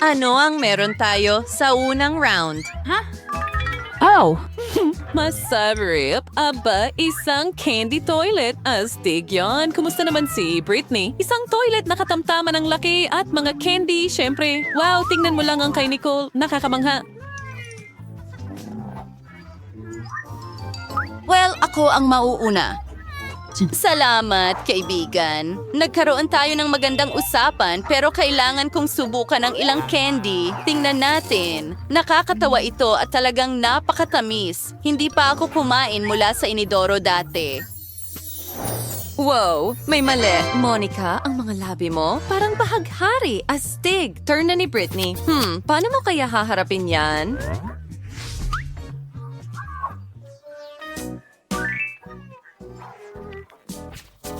Ano ang meron tayo sa unang round? Oh, Masarap. Aba, isang candy toilet. Astig yon. Kumusta naman si Britney? Isang toilet na katamtaman ng laki at mga candy, syempre. Wow, tingnan mo lang ang kay Nicole. Nakakamangha. Well, ako ang mauuna. Salamat, kaibigan. Nagkaroon tayo ng magandang usapan pero kailangan kong subukan ng ilang candy. Tingnan natin. Nakakatawa ito at talagang napakatamis. Hindi pa ako kumain mula sa inidoro dati. Wow, may mali. Monica, ang mga labi mo parang bahaghari. Astig. Turn na ni Britney. Paano mo kaya haharapin yan?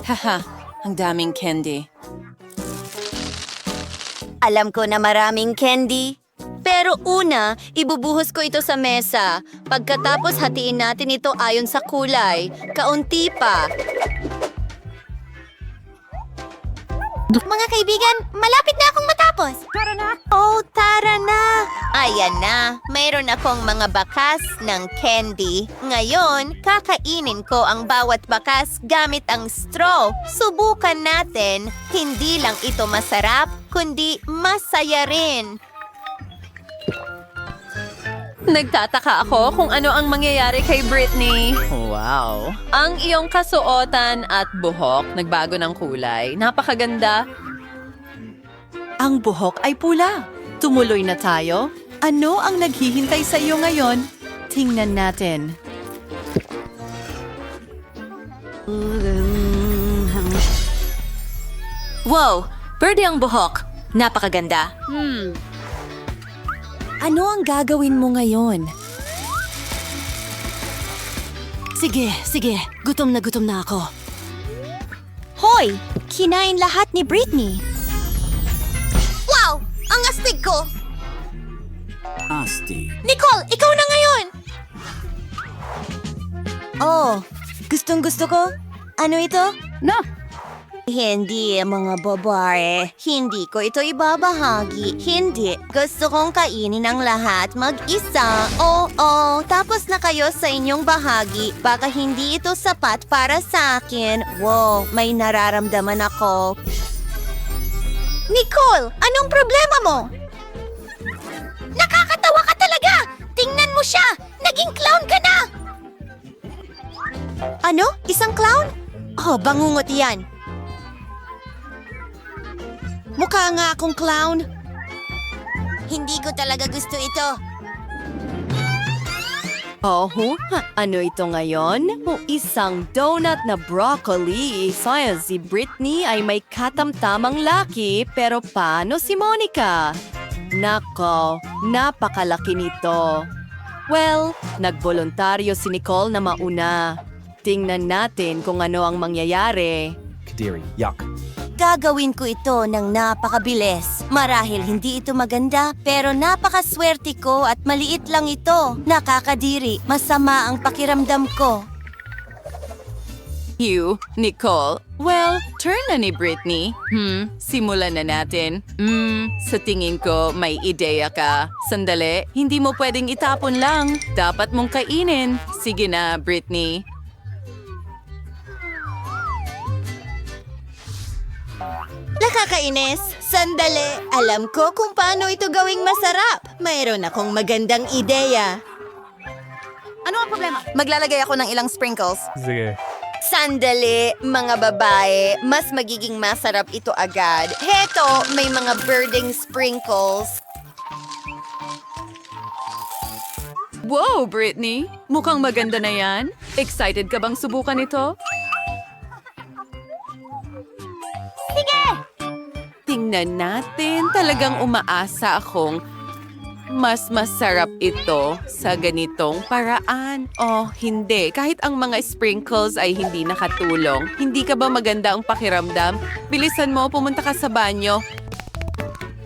Haha, ang daming candy. Alam ko na maraming candy. Pero una, ibubuhos ko ito sa mesa. Pagkatapos hatiin natin ito ayon sa kulay. Kaunti pa. Mga kaibigan, malapit na akong matapos. Tara na! Oh, tara na! Ayan na, mayroon akong mga bakas ng candy. Ngayon, kakainin ko ang bawat bakas gamit ang straw. Subukan natin, hindi lang ito masarap, kundi masaya rin. Nagtataka ako kung ano ang mangyayari kay Britney. Wow. Ang iyong kasuotan at buhok nagbago ng kulay. Napakaganda. Ang buhok ay pula. Tumuloy na tayo. Ano ang naghihintay sa iyo ngayon? Tingnan natin. Wow! Birdie ang buhok. Napakaganda. Ano ang gagawin mo ngayon? Sige. Gutom na ako. Hoy! Kinain lahat ni Britney. Wow! Ang astig ko! Asti. Nicole, ikaw na ngayon! Oh, gustong-gusto ko. Ano ito? No. Hindi, mga babae. Hindi ko ito ibabahagi. Hindi. Gusto kong kainin ang lahat mag-isa. Oo, tapos na kayo sa inyong bahagi. Baka hindi ito sapat para sa akin. Wow, may nararamdaman ako. Nicole, anong problema mo? Nakakatawa ka talaga! Tingnan mo siya! Naging clown ka na! Ano? Isang clown? Oh, bangungot yan. Mukha nga akong clown. Hindi ko talaga gusto ito. Oh, ano ito ngayon? Isang donut na broccoli. Saya si Britney ay may katamtamang laki, pero paano si Monica? Nako, napakalaki nito. Well, nagboluntaryo si Nicole na mauna. Tingnan natin kung ano ang mangyayari. Kadiri. Yuck. Gagawin ko ito ng napakabilis. Marahil hindi ito maganda, pero napakaswerte ko at maliit lang ito. Nakakadiri, masama ang pakiramdam ko. You, Nicole. Well, turn na ni Britney. Simulan na natin. Sa tingin ko, may ideya ka. Sandali, hindi mo pwedeng itapon lang. Dapat mong kainin. Sige na, Britney. Nakakainis. Sandali, alam ko kung paano ito gawing masarap. Mayroon akong magandang ideya. Ano ang problema? Maglalagay ako ng ilang sprinkles. Sige. Sandali, mga babae. Mas magiging masarap ito agad. Heto, may mga birding sprinkles. Wow, Britney! Mukhang maganda na yan. Excited ka bang subukan ito? Tingnan natin. Talagang umaasa akong mas masarap ito sa ganitong paraan. Oh, hindi. Kahit ang mga sprinkles ay hindi nakatulong. Hindi ka ba maganda ang pakiramdam? Bilisan mo, pumunta ka sa banyo.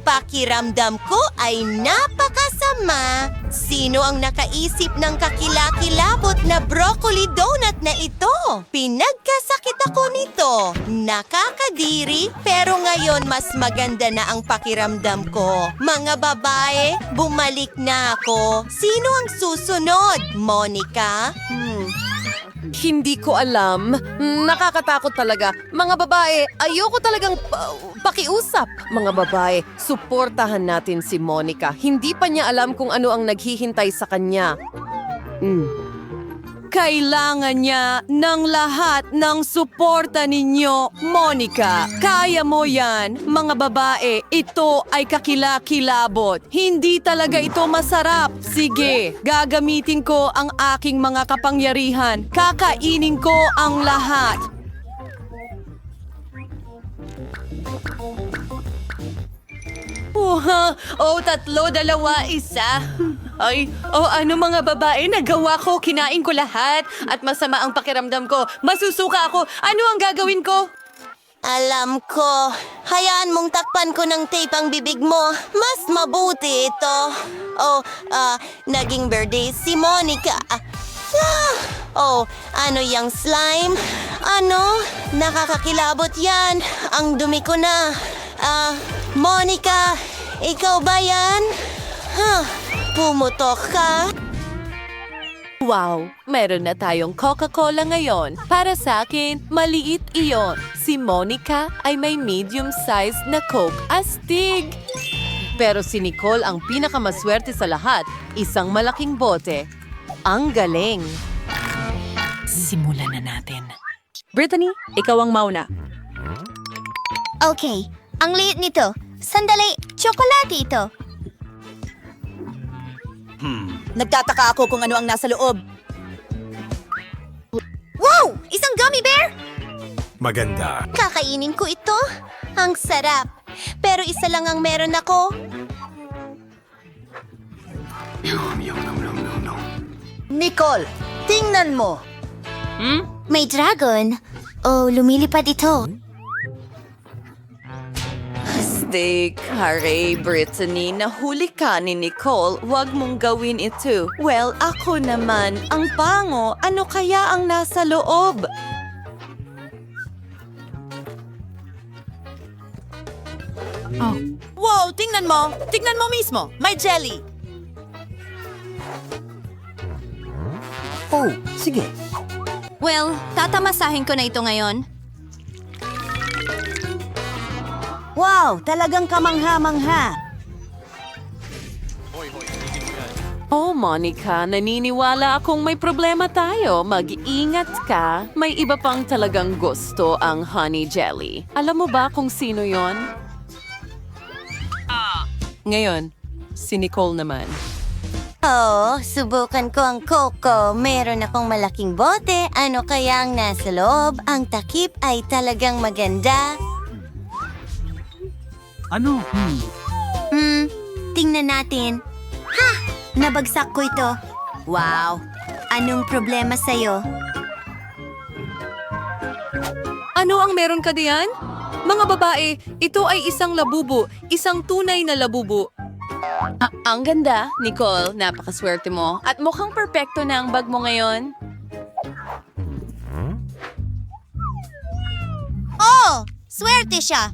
Pakiramdam ko ay napakasama. Tama! Sino ang nakaisip ng kakilakilabot na broccoli donut na ito? Pinagkasakit ako nito. Nakakadiri, pero ngayon mas maganda na ang pakiramdam ko. Mga babae, bumalik na ako. Sino ang susunod? Monica? Hindi ko alam. Nakakatakot talaga. Mga babae, ayoko talagang pakiusap. Mga babae, suportahan natin si Monica. Hindi pa niya alam kung ano ang naghihintay sa kanya. Kailangan niya ng lahat ng suporta ninyo, Monica. Kaya mo yan, mga babae. Ito ay kakilakilabot. Hindi talaga ito masarap. Sige, gagamitin ko ang aking mga kapangyarihan. Kakainin ko ang lahat. Tatlo, dalawa, isa. Ano mga babae, nagawa ko, kinain ko lahat at masama ang pakiramdam ko. Masusuka ako. Ano ang gagawin ko? Alam ko. Hayaan mong takpan ko ng tape ang bibig mo. Mas mabuti ito. Naging birthday si Monica. Ano yung slime? Ano? Nakakakilabot yan. Ang dumi ko na. Monica, ikaw ba yan? Pumutok ka? Wow, meron na tayong Coca-Cola ngayon. Para sa akin, maliit iyon. Si Monica ay may medium-sized na Coke astig. Pero si Nicole ang pinakamaswerte sa lahat. Isang malaking bote. Ang galing. Simulan na natin. Brittany, ikaw ang mauna. Okay, ang liit nito. Sandali, tsokolate ito. Nagtataka ako kung ano ang nasa loob. Wow! Isang gummy bear? Maganda. Kakainin ko ito. Ang sarap. Pero isa lang ang meron ako. Nicole, tingnan mo. May dragon. Lumilipad ito. Steak, hooray, Brittany, nahuli ka ni Nicole. Huwag mong gawin ito. Well, ako naman, ang pango, ano kaya ang nasa loob? Wow, tingnan mo. Tingnan mo mismo. May jelly. Oh, sige. Well, tatamasahin ko na ito ngayon. Wow, talagang kamangha-mangha. Oh, Monica, naniniwala akong may problema tayo. Mag-ingat ka. May iba pang talagang gusto ang honey jelly. Alam mo ba kung sino yon? Ngayon, si Nicole naman. Subukan ko ang Coco. Meron akong malaking bote. Ano kaya ang nasa loob? Ang takip ay talagang maganda. Ano? Tingnan natin. Nabagsak ko ito. Wow! Anong problema sa'yo? Ano ang meron ka diyan? Mga babae, ito ay isang labubo. Isang tunay na labubo. Ang ganda, Nicole. Napakaswerte mo. At mukhang perpekto na ang bag mo ngayon. Swerte siya!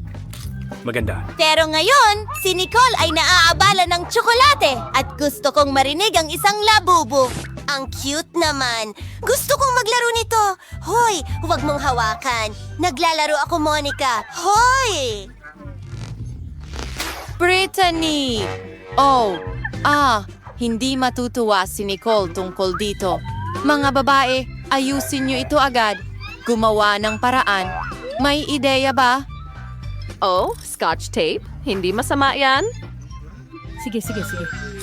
Maganda. Pero ngayon, si Nicole ay naaabala ng tsokolate at gusto kong marinig ang isang labubo. Ang cute naman. Gusto kong maglaro nito. Hoy, huwag mong hawakan. Naglalaro ako, Monica. Hoy! Brittany! Hindi matutuwa si Nicole tungkol dito. Mga babae, ayusin niyo ito agad. Gumawa ng paraan. May ideya ba? Scotch tape? Hindi masama yan? Sige.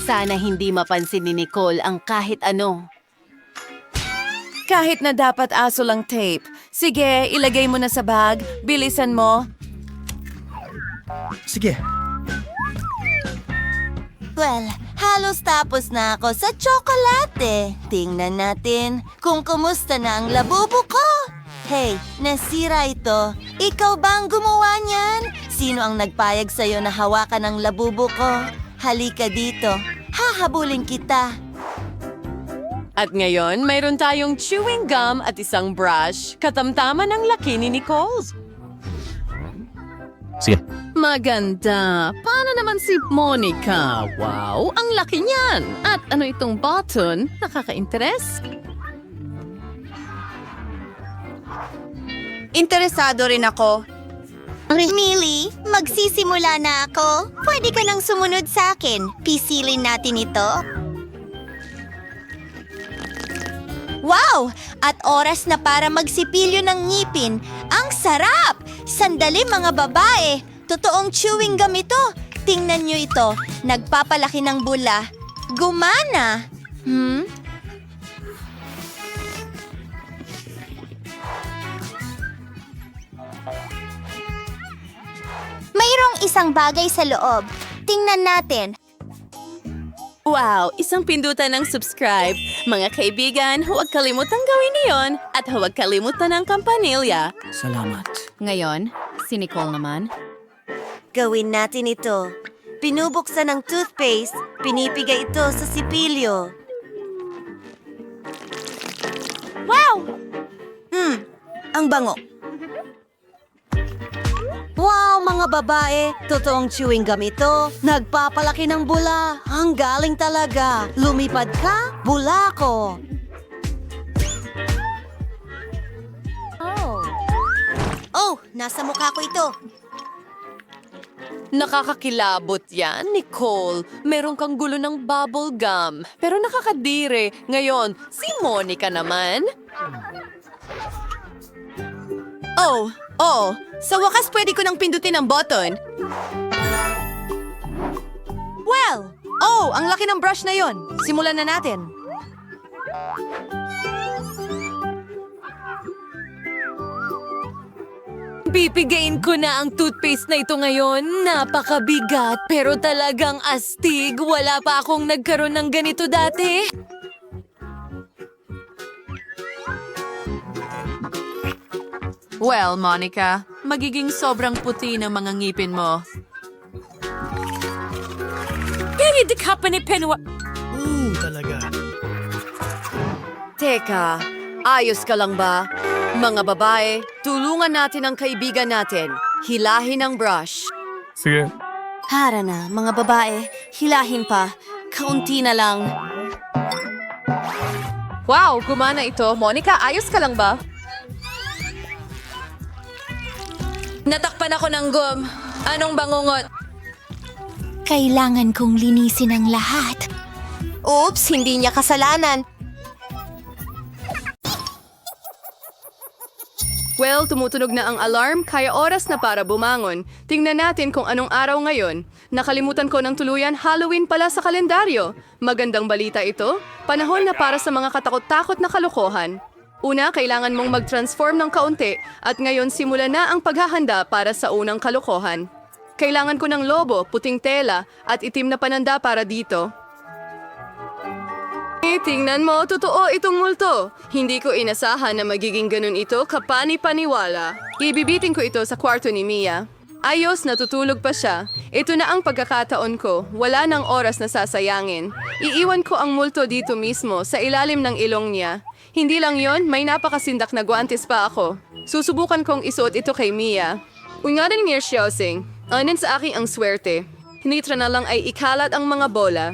Sana hindi mapansin ni Nicole ang kahit ano. Kahit na dapat aso lang tape. Sige, ilagay mo na sa bag. Bilisan mo. Sige. Well, halos tapos na ako sa tsokolate. Tingnan natin kung kumusta na ang labubo ko. Hey, nasira ito. Ikaw ba ang gumawa niyan? Sino ang nagpayag sa'yo na hawakan ang labubo ko? Halika dito. Hahabulin kita. At ngayon, mayroon tayong chewing gum at isang brush. Katamtaman ang laki ni Nicole. Sige. Maganda. Paano naman si Monica? Wow, ang laki niyan. At ano itong button? Nakaka-interes? Interesado rin ako. Millie, magsisimula na ako. Pwede ka nang sumunod sa akin. Pisilin natin ito. Wow! At oras na para magsipilyo ng ngipin. Ang sarap! Sandali mga babae. Totoong chewing gum ito. Tingnan nyo ito. Nagpapalaki ng bula. Gumana! Mayroong isang bagay sa loob. Tingnan natin. Wow, isang pindutan ng subscribe. Mga kaibigan, huwag kalimutang gawin iyon at huwag kalimutan ang kampanilya. Salamat. Ngayon, si Nicole naman. Gawin natin ito. Pinubuksan ng toothpaste, pinipigay ito sa sipilyo. Wow! Ang bango. Wow, mga babae! Totoong chewing gum ito. Nagpapalaki ng bula. Ang galing talaga. Lumipad ka, bula ko. Oh, nasa mukha ko ito. Nakakakilabot yan, Nicole. Meron kang gulo ng bubble gum. Pero nakakadire. Ngayon, si Monica naman. Oh, sa wakas pwede ko nang pindutin ang button. Well, Ang laki ng brush na yon. Simulan na natin. Pipigain ko na ang toothpaste na ito ngayon. Napakabigat, pero talagang astig. Wala pa akong nagkaroon ng ganito dati. Well, Monica, magiging sobrang puti ng mga ngipin mo. Hindi ka pa ni Penwa... Talaga. Teka, ayos ka lang ba? Mga babae, tulungan natin ang kaibigan natin. Hilahin ang brush. Sige. hara na, mga babae. Hilahin pa. Kaunti na lang. Wow, gumana ito. Monica, ayos ka lang ba? Natakpan ako ng gum. Anong bangungot? Kailangan kong linisin ang lahat. Oops, hindi niya kasalanan. Well, tumutunog na ang alarm, kaya oras na para bumangon. Tingnan natin kung anong araw ngayon. Nakalimutan ko ng tuluyan, Halloween pala sa kalendaryo. Magandang balita ito. Panahon na para sa mga katakot-takot na kalokohan. Una, kailangan mong mag-transform ng kaunti at ngayon simula na ang paghahanda para sa unang kalokohan. Kailangan ko ng lobo, puting tela at itim na pananda para dito. Tingnan mo, totoo itong multo. Hindi ko inasahan na magiging ganun ito kapani-paniwala. Ibibitin ko ito sa kwarto ni Mia. Ayos, natutulog pa siya. Ito na ang pagkakataon ko. Wala nang oras na sasayangin. Iiwan ko ang multo dito mismo, sa ilalim ng ilong niya. Hindi lang yon, may napakasindak na guantes pa ako. Susubukan kong isuot ito kay Mia. Ungarin niya Xiaoxing. Anin sa aking ang swerte. Hinitra na lang ay ikalat ang mga bola.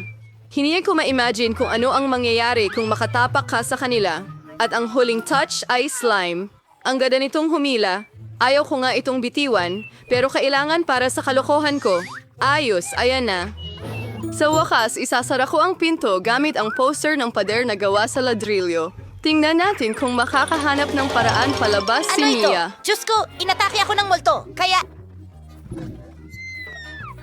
Hindi ko ma-imagine kung ano ang mangyayari kung makatapak ka sa kanila. At ang huling touch ay slime. Ang ganda nitong humila. Ayaw ko nga itong bitiwan, pero kailangan para sa kalokohan ko. Ayos, ayan na. Sa wakas, isasara ko ang pinto gamit ang poster ng pader na gawa sa ladrilyo. Tingnan natin kung makakahanap ng paraan palabas si Mia. Diyos ko, inatake ako ng multo. Kaya...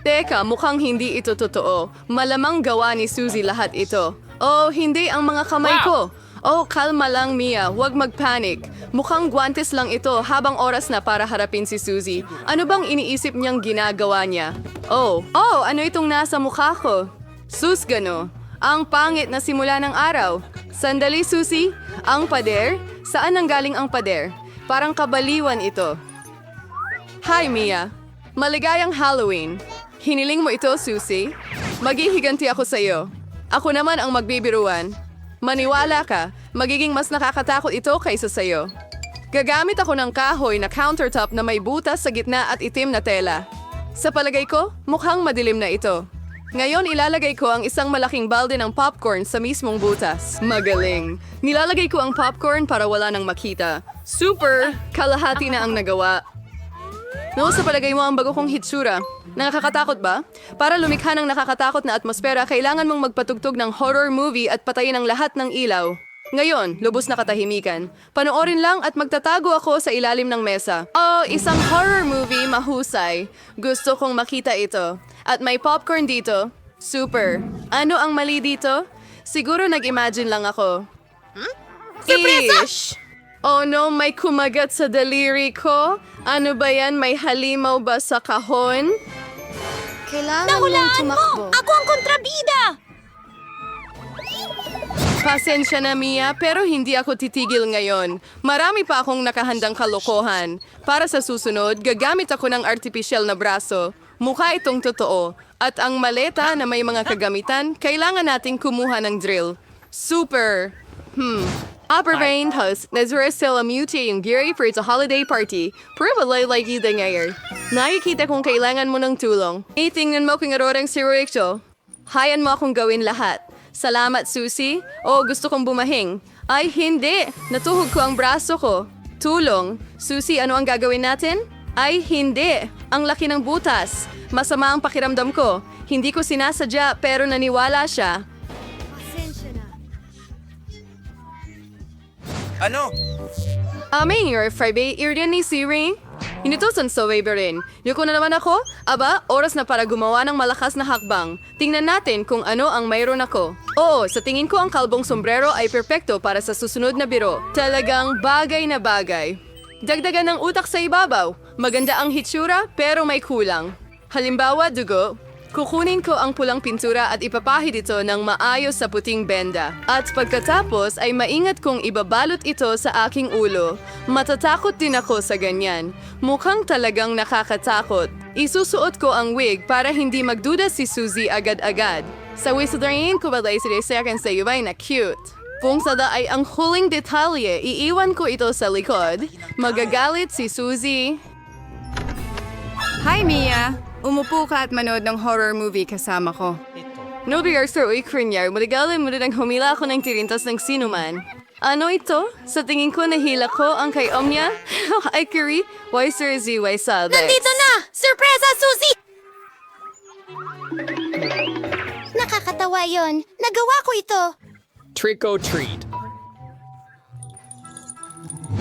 Teka, mukhang hindi ito totoo. Malamang gawa ni Suzy lahat ito. Oh, hindi ang mga kamay ko. Oh, kalma lang Mia, huwag mag-panic. Mukhang guantes lang ito habang oras na para harapin si Suzy. Ano bang iniisip niyang ginagawa niya? Oh, ano itong nasa mukha ko? Sus gano, ang pangit na simula ng araw. Sandali Suzy, ang pader? Saan nanggaling ang pader? Parang kabaliwan ito. Hi Mia, maligayang Halloween. Hiniling mo ito, Susie? Maghihiganti ako sa iyo. Ako naman ang magbibiruan. Maniwala ka, magiging mas nakakatakot ito kaysa sa'yo. Gagamit ako ng kahoy na countertop na may butas sa gitna at itim na tela. Sa palagay ko, mukhang madilim na ito. Ngayon ilalagay ko ang isang malaking balde ng popcorn sa mismong butas. Magaling. Nilalagay ko ang popcorn para wala nang makita. Super! Kalahati na ang nagawa. No, sa palagay mo ang bago kong hitsura. Nakakatakot ba? Para lumikha ng nakakatakot na atmosfera, kailangan mong magpatugtog ng horror movie at patayin ang lahat ng ilaw. Ngayon, lubos na katahimikan. Panoorin lang at magtatago ako sa ilalim ng mesa. Oh, isang horror movie mahusay. Gusto kong makita ito. At may popcorn dito. Super. Ano ang mali dito? Siguro nag-imagine lang ako. Surpresa! Ish! Oh no, may kumagat sa daliri ko. Ano ba yan? May halimaw ba sa kahon? Nahulaan mo! Ako ang kontrabida! Pasensya na, Mia, pero hindi ako titigil ngayon. Marami pa akong nakahandang kalokohan. Para sa susunod, gagamit ako ng artipisyal na braso. Mukha itong totoo. At ang maleta na may mga kagamitan, kailangan nating kumuha ng drill. Super! Upper Rain House, Nazareth Sela Mute yung Gary for its holiday party. Probably like you the ngayon. Nakikita kung kailangan mo ng tulong. Itingnan mo kung arorang si Rachel. Hayan mo akong gawin lahat. Salamat, Susie. Oh, gusto kong bumahing. Ay, hindi. Natuhog ko ang braso ko. Tulong. Susie, ano ang gagawin natin? Ay, hindi. Ang laki ng butas. Masama ang pakiramdam ko. Hindi ko sinasadya pero naniwala siya. Ano? Mayor, Friday, iriyan ni Siri. Inutusan sa waiver rin. Yuko na naman ako? Aba, oras na para gumawa ng malakas na hakbang. Tingnan natin kung ano ang mayroon ako. Oo, sa tingin ko ang kalbong sombrero ay perpekto para sa susunod na biro. Talagang bagay na bagay. Dagdagan ng utak sa ibabaw. Maganda ang hitsura pero may kulang. Halimbawa, dugo. Kukunin ko ang pulang pintura at ipapahid ito ng maayos sa puting benda. At pagkatapos ay maingat kong ibabalot ito sa aking ulo. Matatakot din ako sa ganyan. Mukhang talagang nakakatakot. Isusuot ko ang wig para hindi magduda si Susie agad-agad. Sa wisdorin ko balay si Desekan sa iway na cute. Kung sada ay ang huling detalye, iiwan ko ito sa likod. Magagalit si Susie. Hi, Mia! Umupo ka at manood ng horror movie kasama ko. No rehearsal o ikrinyar, maligalin mo rin ang humila ako ng tirintas ng sinuman. Ano ito? Sa tingin ko nahila ko ang kay Omnia? Ay, Kiri, why Sir Z, why Salvex? Nandito na! Surpresa, Susie! Nakakatawa yon. Nagawa ko ito. Trick or treat.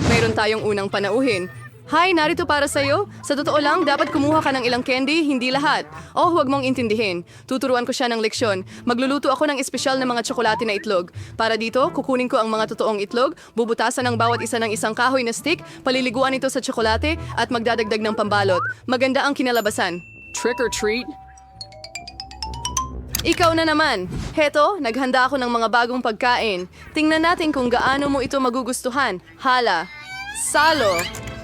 Mayroon tayong unang panauhin. Hi, narito para sa'yo. Sa totoo lang, dapat kumuha ka ng ilang candy, hindi lahat. Oh, huwag mong intindihin. Tuturuan ko siya ng leksyon. Magluluto ako ng espesyal na mga tsokolate na itlog. Para dito, kukunin ko ang mga totoong itlog, bubutasan ng bawat isa ng isang kahoy na stick, paliliguan ito sa tsokolate, at magdadagdag ng pambalot. Maganda ang kinalabasan. Trick or treat? Ikaw na naman. Heto, naghanda ako ng mga bagong pagkain. Tingnan natin kung gaano mo ito magugustuhan. Hala. Salo.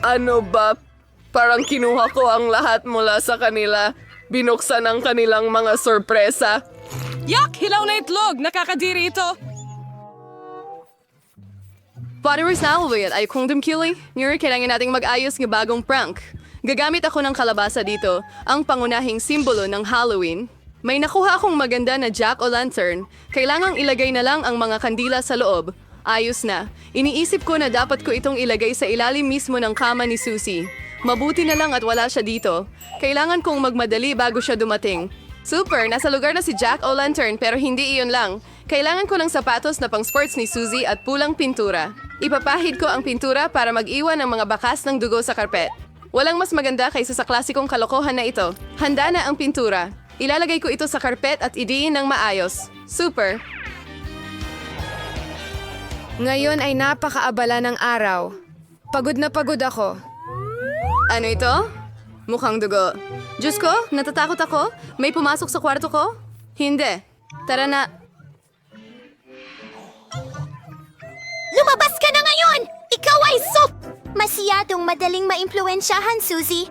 Ano ba? Parang kinuha ko ang lahat mula sa kanila. Binuksan ang kanilang mga sorpresa. Yak! Hilaw na itlog! Nakakadiri ito! Followers na ulit ay kung dumkili. Ngayon kailangan nating mag-ayos ng bagong prank. Gagamit ako ng kalabasa dito, ang pangunahing simbolo ng Halloween. May nakuha akong maganda na jack-o'-lantern. Kailangang ilagay na lang ang mga kandila sa loob. Ayos na. Iniisip ko na dapat ko itong ilagay sa ilalim mismo ng kama ni Susie. Mabuti na lang at wala siya dito. Kailangan kong magmadali bago siya dumating. Super! Nasa lugar na si Jack-o'-lantern pero hindi iyon lang. Kailangan ko ng sapatos na pang-sports ni Susie at pulang pintura. Ipapahid ko ang pintura para mag-iwan ng mga bakas ng dugo sa karpet. Walang mas maganda kaysa sa klasikong kalokohan na ito. Handa na ang pintura. Ilalagay ko ito sa karpet at idiin ng maayos. Super! Ngayon ay napakaabala ng araw. Pagod na pagod ako. Ano ito? Mukhang dugo. Diyos ko, natatakot ako? May pumasok sa kwarto ko? Hindi. Tara na. Lumabas ka na ngayon! Ikaw ay Masyadong madaling maimpluwensyahan, Susie.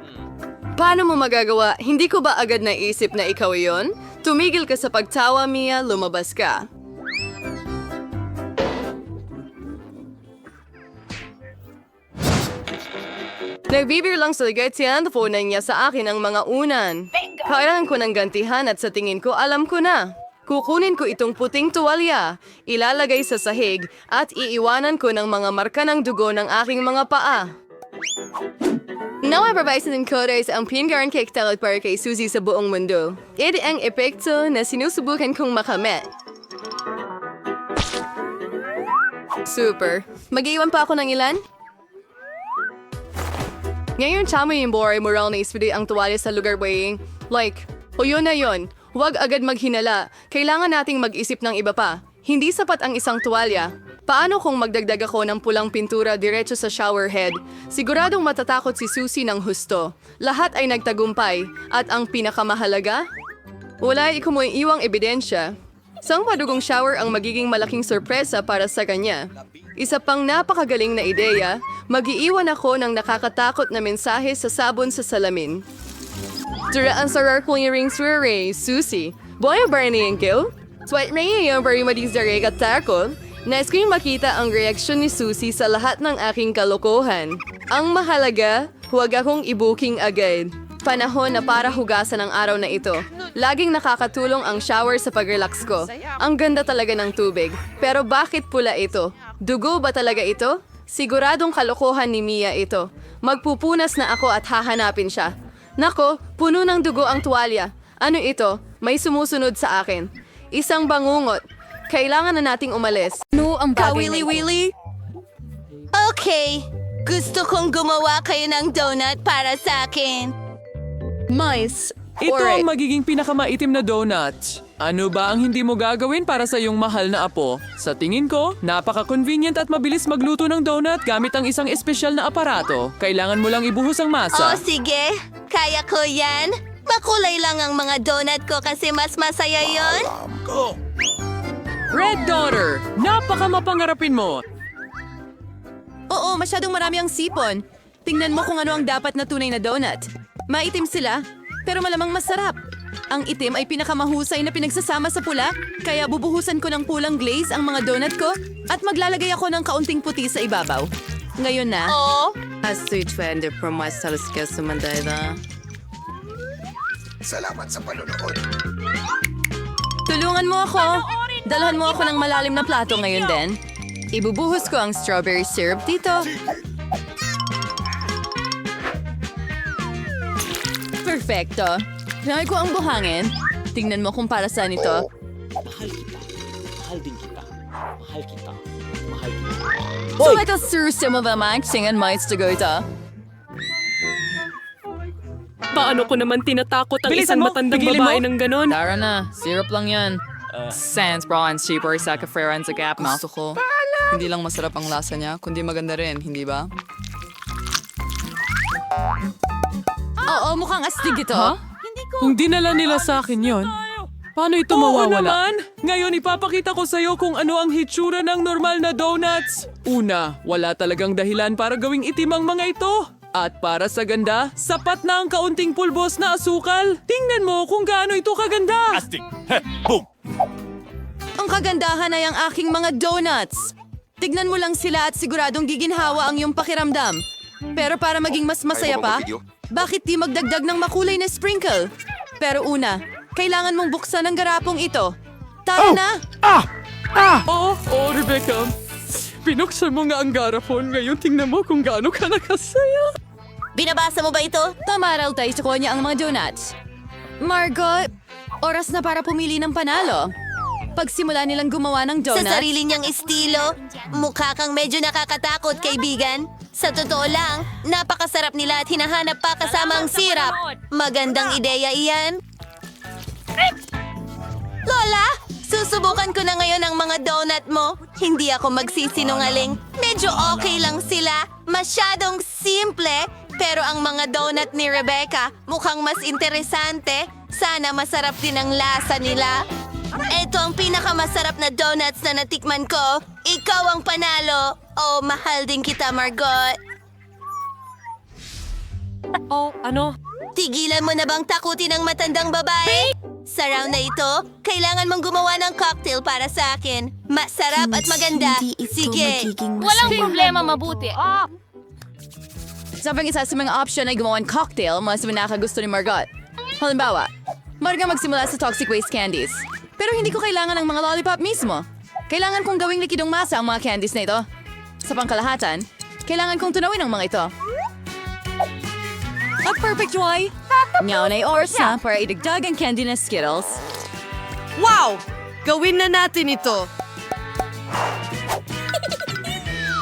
Paano mo magagawa? Hindi ko ba agad naisip na ikaw iyon? Tumigil ka sa pagtawa, Mia. Lumabas ka. Nagbibir lang sa ligat yan, punan niya sa akin ang mga unan. Kailangan ko ng gantihan at sa tingin ko alam ko na. Kukunin ko itong puting tuwalya, ilalagay sa sahig at iiwanan ko ng mga marka ng dugo ng aking mga paa. Nawapabay ng Kodes ang pingaran cake talent para kay Suzy sa buong mundo. Ito ang epekto na sinusubukan kong makamit. Super. Mag-iwan pa ako ng ilan? Ngayon tama yung boy moral na ispili ang tuwalya sa lugar baying. Like, o yun na yun. Huwag agad maghinala. Kailangan nating mag-isip ng iba pa. Hindi sapat ang isang tuwalya. Paano kung magdagdag ako ng pulang pintura diretso sa shower head? Siguradong matatakot si Susie ng husto. Lahat ay nagtagumpay. At ang pinakamahalaga? Wala iwang ebidensya. Isang madugong shower ang magiging malaking sorpresa para sa kanya. Isa pang napakagaling na ideya, mag-iiwan ako ng nakakatakot na mensahe sa sabon sa salamin. Duraan sa clearing swere, Susie. Boy ba niyan ko? Sweat na yung bari madizare at takot. Nais ko yung makita ang reaksyon ni Susie sa lahat ng aking kalokohan. Ang mahalaga, huwag akong i-booking agad. Panahon na para hugasan ang araw na ito. Laging nakakatulong ang shower sa pag-relax ko. Ang ganda talaga ng tubig. Pero bakit pula ito? Dugo ba talaga ito? Siguradong kalokohan ni Mia ito. Magpupunas na ako at hahanapin siya. Nako, puno ng dugo ang tuwalya. Ano ito? May sumusunod sa akin. Isang bangungot. Kailangan na nating umalis. Ano ang bagay na ito? Okay, gusto kong gumawa kayo ng donut para sa akin. Mais. Ito ang magiging pinakamaitim na donut. Ano ba ang hindi mo gagawin para sa iyong mahal na apo? Sa tingin ko, napaka-convenient at mabilis magluto ng donut gamit ang isang espesyal na aparato. Kailangan mo lang ibuhos ang masa. Sige, kaya ko yan. Makulay lang ang mga donut ko kasi mas masaya yon. Red Daughter, napaka-mapangarapin mo. Oo, masyadong marami ang sipon. Tingnan mo kung ano ang dapat na tunay na donut. Maitim sila, pero malamang masarap. Ang itim ay pinakamahusay na pinagsasama sa pula, kaya bubuhusan ko ng pulang glaze ang mga donut ko at maglalagay ako ng kaunting puti sa ibabaw. Ngayon na. Oh, Asoy twende promasalos ka sumandayda. Tulungan mo ako. Dalhan mo ako ng malalim na plato ngayon din. Ibubuhos ko ang strawberry syrup dito. Perfecto. Hinay ko ang buhangin. Tingnan mo kung para saan ito. So ito sir sa mga maxing and mites to go ito. Paano ko naman tinatakot ang Bilisan isang mo, matandang pigilin babae mo. ng ganon? Tara na, syrup lang yan. Sans bra and super sa kaferan sa gap mouth. Gusto ko, hindi lang masarap ang lasa niya, kundi maganda rin, hindi ba? Oo, mukhang astig ito. Kung dinala nila sa akin yon, paano ito mawawala? Naman. Ngayon ipapakita ko sa'yo kung ano ang hitsura ng normal na donuts. Una, wala talagang dahilan para gawing itim ang mga ito. At para sa ganda, sapat na ang kaunting pulbos na asukal. Tingnan mo kung gaano ito kaganda. Ang kagandahan ay ang aking mga donuts. Tignan mo lang sila at siguradong giginhawa ang iyong pakiramdam. Pero para maging mas masaya pa, bakit di magdagdag ng makulay na sprinkle? Pero una, kailangan mong buksan ang garapong ito. Tara na! Oh, Rebecca. Pinuksan mo nga ang garapon. Ngayon tingnan mo kung gaano ka nakasaya. binabasa mo ba ito? Tamaral tayo sa kanya ang mga donuts. Margot, oras na para pumili ng panalo. Pagsimula nilang gumawa ng donuts, Sa sarili niyang estilo, mukha kang medyo nakakatakot, kaibigan. Sa totoo lang, napakasarap nila at hinahanap pa kasama ang sirap. Magandang ideya iyan. Lola, susubukan ko na ngayon ang mga donut mo. Hindi ako magsisinungaling. Medyo okay lang sila. Masyadong simple. Pero ang mga donut ni Rebecca mukhang mas interesante. Sana masarap din ang lasa nila. Ito ang pinakamasarap na donuts na natikman ko. Ikaw ang panalo. Oh, mahal din kita, Margot. Oh, ano? Tigilan mo na bang takutin ang matandang babae? Sa round na ito, kailangan mong gumawa ng cocktail para sa akin. Masarap at maganda. Sige. Walang problema, mabuti. Sabang isa sa mga option ay gumawa ng cocktail, mas pinakagusto ni Margot. Halimbawa, Marga magsimula sa toxic waste candies. Pero hindi ko kailangan ng mga lollipop mismo. Kailangan kong gawing likidong masa ang mga candies na ito. Sa pangkalahatan, kailangan kong tunawin ang mga ito. At perfect joy! Ngayon ay oras na para idagdag ang candy na Skittles. Wow! Gawin na natin ito.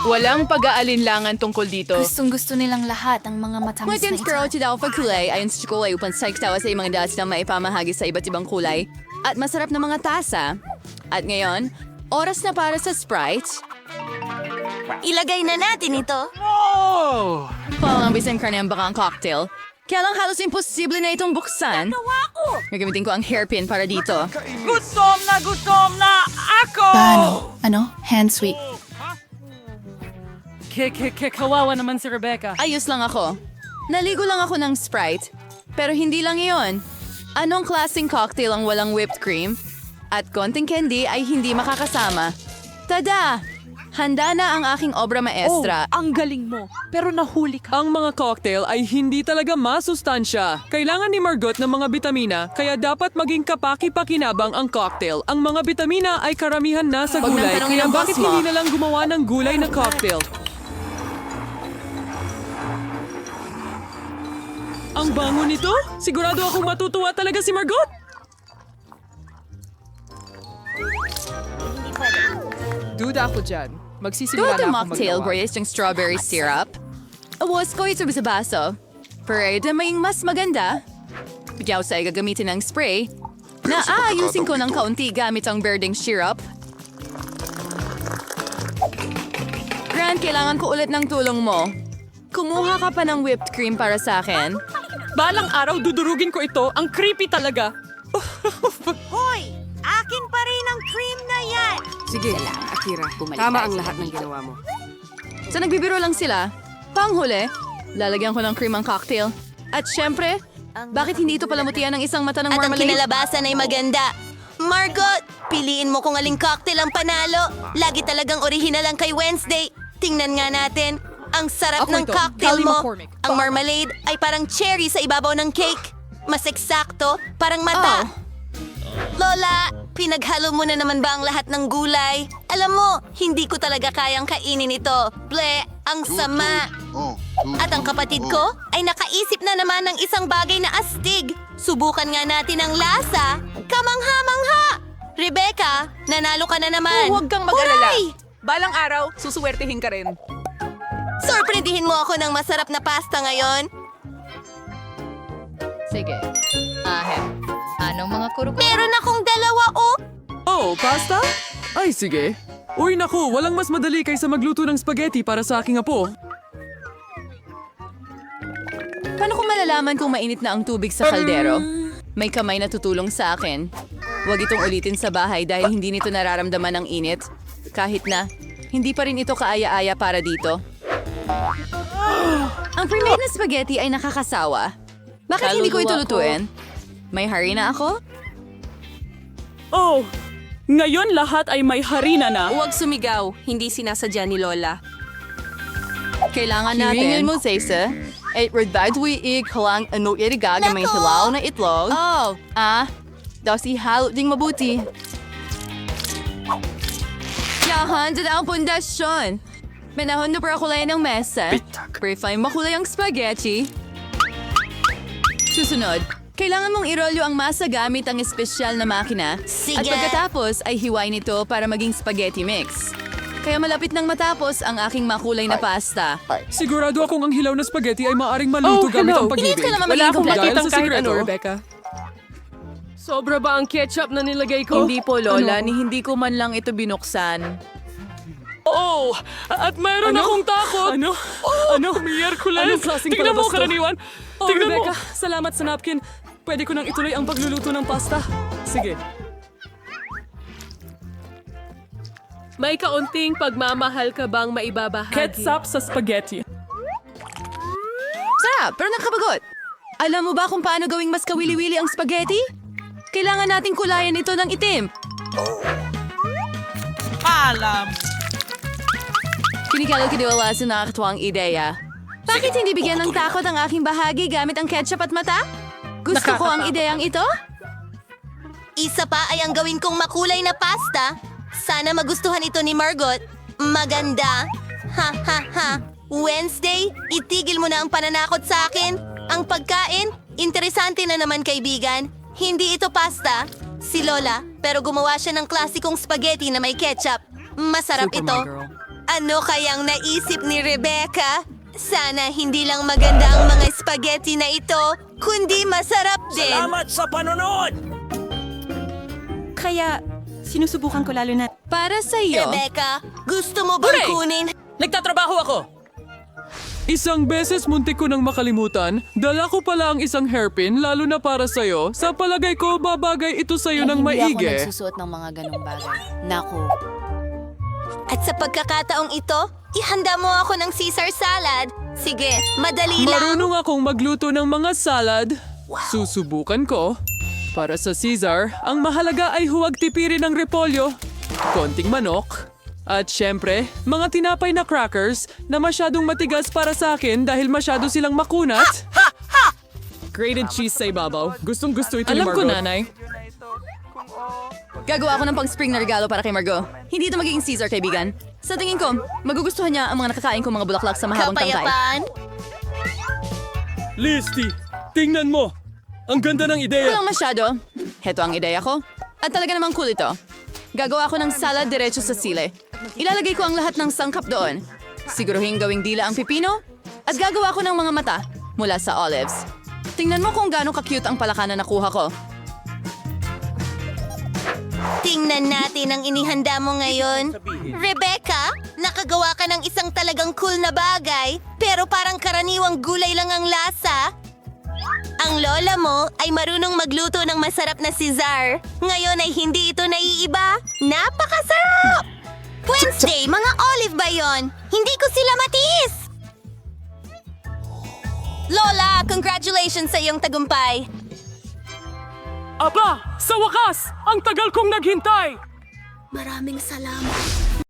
Walang pag-aalinlangan tungkol dito. Gustong-gusto nilang lahat ang mga matamis Martin Squirrel ci daw pagkulay ayon sa kulay upang saiktawa sa mga datos na maipamahagi sa iba't ibang kulay at masarap na mga tasa. At ngayon, oras na para sa Sprite. Ilagay na natin ito. Palang bisan karne ang bakang cocktail. Kaya lang halos imposible na itong buksan. Gagamitin ko ang hairpin para dito. Gutom na ako! Ano? Hand sweep. Kawawa naman si Rebecca. Ayos lang ako. Naligo lang ako ng Sprite. Pero hindi lang iyon. Anong klaseng cocktail ang walang whipped cream? At konting candy ay hindi makakasama. Tada! Handa na ang aking obra maestra. Ang galing mo. Pero nahuli ka. Ang mga cocktail ay hindi talaga masustansya. Kailangan ni Margot ng mga bitamina, kaya dapat maging kapaki-pakinabang ang cocktail. Ang mga bitamina ay karamihan na sa Huwag nang gulay, tanongin kaya ang boss bakit mo. hindi na lang gumawa ng gulay na cocktail? Ang bango nito? Sigurado akong matutuwa talaga si Margot! Duda ako dyan. Magsisimula Tuwag na ang ako mocktail maggawa. braised ng strawberry syrup. Awas ko ito sa baso. Pero may mas maganda. Bigyaw sa gagamitin ng spray na aayusin ko ng kaunti gamit ang berdeng syrup. Grant, kailangan ko ulit ng tulong mo. Kumuha ka pa ng whipped cream para sa akin. Balang araw dudurugin ko ito. Ang creepy talaga. Hoy! Akin pa rin ang cream na yan! Sige, Akira. Tama ang lahat ng ginawa mo. So nagbibiro lang sila. Panghuli, lalagyan ko ng cream ang cocktail. At syempre, bakit hindi ito palamutian ng isang mata ng At ang marmalade? kinalabasan ay maganda. Margot, piliin mo kung aling cocktail ang panalo. Lagi talagang original ang kay Wednesday. Tingnan nga natin. Ang sarap Ako ng ito, cocktail Callie mo. McCormick. Ang marmalade ay parang cherry sa ibabaw ng cake. Mas eksakto, parang mata. Lola, pinaghalo mo na naman ba ang lahat ng gulay? Alam mo, hindi ko talaga kayang kainin ito. Ble, ang sama. At ang kapatid ko ay nakaisip na naman ng isang bagay na astig. Subukan nga natin ang lasa. Kamangha-mangha! Rebecca, nanalo ka na naman. Huwag kang mag-alala. Huray! Balang araw, susuwertehin ka rin. Sorprendihin mo ako ng masarap na pasta ngayon. Sige. Anong mga kurupon? Meron akong dalawa, oh. Oh, pasta? Ay, sige. Uy, naku, walang mas madali kaysa magluto ng spaghetti para sa aking apo. Paano ko malalaman kung mainit na ang tubig sa kaldero? May kamay na tutulong sa akin. Huwag itong ulitin sa bahay dahil hindi nito nararamdaman ang init. Kahit na, hindi pa rin ito kaaya-aya para dito. Ang pre-made na spaghetti ay nakakasawa. Bakit hindi ko ito Kaluluwa ko. lutuin? May harina ako? Oh, ngayon lahat ay may harina na. Huwag sumigaw. Hindi sinasadya ni Lola. Kailangan natin. Hiringin mo, Sesa. At radbadwi kalang ano irigaga may hilaw na itlog. Oh! Dasi halo ding mabuti. Yahan, dyan ang pundasyon. Manahon na para kulay ng mesa. Pre-fine makulay ang spaghetti. Susunod, kailangan mong irolyo ang masa gamit ang espesyal na makina. Sige. At pagkatapos ay hiwain ito para maging spaghetti mix. Kaya malapit nang matapos ang aking makulay na pasta. Sigurado akong ang hilaw na spaghetti ay maaring maluto gamit ang pag-ibig. Hindi ko naman Wala maging akong kompleto. Dahil makitang sa kahit sikreto. ano, Rebecca. Sobra ba ang ketchup na nilagay ko? Hindi po, Lola. Hindi ko man lang ito binuksan. Oh! At mayroon akong takot! Ano? Miyerkules! Anong klaseng Tignan mo, palabas to? karaniwan! Oh, Tignan Rebecca, mo! salamat sa napkin. Pwede ko nang ituloy ang pagluluto ng pasta. Sige. May kaunting pagmamahal ka bang maibabahagi? Ketchup sa spaghetti. Sarap, pero nakabagot. Alam mo ba kung paano gawing mas kawili-wili ang spaghetti? Kailangan nating kulayan ito ng itim. Kinikalo-kidiwala sa nakakatuwang ideya. Bakit hindi bigyan ng takot ang aking bahagi gamit ang ketchup at mata? Gusto ko ang ideyang ito? Isa pa ay ang gawin kong makulay na pasta. Sana magustuhan ito ni Margot. Maganda. Ha ha ha. Wednesday, itigil mo na ang pananakot sa akin. Ang pagkain, interesante na naman kaibigan. Hindi ito pasta. Si Lola, pero gumawa siya ng klasikong spaghetti na may ketchup. Masarap Super, ito. my girl. Ano kayang naisip ni Rebecca? Sana hindi lang maganda ang mga spaghetti na ito, kundi masarap din. Kaya, sinusubukan ko lalo na... Para sa iyo. Rebecca, gusto mo bang kunin? Nagtatrabaho ako! Isang beses muntik ko nang makalimutan, dala ko pala ang isang hairpin lalo na para sa'yo. Sa palagay ko, babagay ito sa'yo ng Hindi ako eh. maigi. nagsusuot ng mga ganong bagay. Naku. At sa pagkakataong ito, ihanda mo ako ng Caesar salad. Sige, madali lang. Marunong akong magluto ng mga salad. Susubukan ko. Para sa Caesar, ang mahalaga ay huwag tipirin ng repolyo, konting manok, at syempre, mga tinapay na crackers na masyadong matigas para sa akin dahil masyado silang makunat. Grated cheese sa ibabaw. Gustong gusto ito ni Alam ko, Margot. nanay. Gagawa ako ng pang-spring na regalo para kay Margot. Hindi ito magiging Caesar, kaibigan. Sa tingin ko, magugustuhan niya ang mga nakakain kong mga bulaklak sa mahabang tangkay. Kapayapaan. Listy, tingnan mo! Ang ganda ng ideya! Walang masyado. Heto ang ideya ko. At talaga namang cool ito. Gagawa ko ng salad diretso sa sile. Ilalagay ko ang lahat ng sangkap doon. Siguruhin gawing dila ang pipino. At gagawa ko ng mga mata mula sa olives. Tingnan mo kung gaano ka-cute ang palaka na nakuha ko. Tingnan natin ang inihanda mo ngayon. Rebecca, nakagawa ka ng isang talagang cool na bagay, pero parang karaniwang gulay lang ang lasa. Ang lola mo ay marunong magluto ng masarap na Caesar. Ngayon ay hindi ito naiiba. Napakasarap! Wednesday, mga olive ba yon? Hindi ko sila matiis! Lola, congratulations sa iyong tagumpay. Aba! Sa wakas! Ang tagal kong naghintay! Maraming salamat.